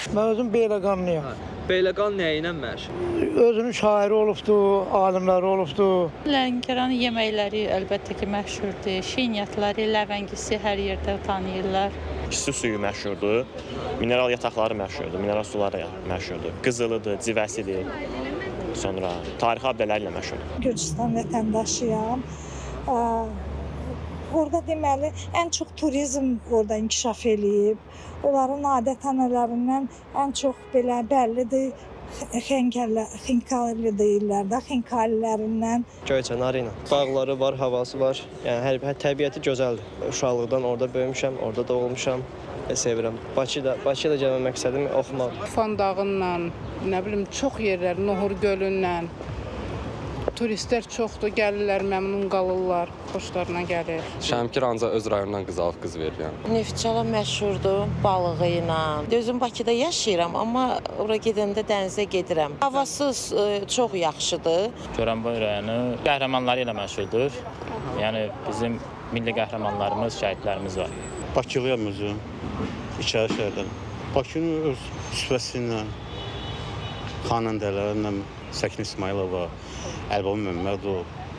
Mən özüm Beyləqanlıyam. Beyləqan nəyi ilə məşhur? Özünün şairi olubdu, alimləri olubdu. Lənkəranın yeməkləri əlbəttə ki, məşhurdur. Şenyatları, ləvəngisi hər yerdə tanıyırlar. İsti suyu məşhurdur, mineral yataqları məşhurdur, mineral suları məşhurdur. Qızılıdır, civəsidir, sonra tarixi abidələri ilə məşhurdur. Gürcüstan vətəndaşıyam. Orada deməli ən çox turizm orada inkişaf eləyib. Onların adət-ənənələrindən ən çox belə bəllidir. Xinkali deyirlər də, xinkalilərindən. Göyçənarı ilə. Bağları var, havası var. Yəni hər təbiəti gözəldir. Uşaqlıqdan orada böyümüşəm, orada doğulmuşam. Sevirəm. Bakıda gəlmə məqsədim oxumaq. Tufan dağınla, nə bilim, çox yerlər, Nohur gölündən. Turistlər çoxdur, gəlirlər, məmnun qalırlar, xoşlarına gəlir. Şəmkir ancaq öz rayonundan qız alıb qız verir yəni. Neftçala məşhurdur balığı ilə. Özüm Bakıda yaşayıram, amma ora gedəndə dənizə gedirəm. Havası çox yaxşıdır. Goranboy rayonu qəhrəmanları ilə məşhurdur. Yəni bizim milli qəhrəmanlarımız, şəhidlərimiz var. Bakılıyam özüm, İçəri şəhərdən. Bakının öz süfrəsi ilə, xanəndələrlə, Səkin İsmailova, Əlbaba Məmmədov,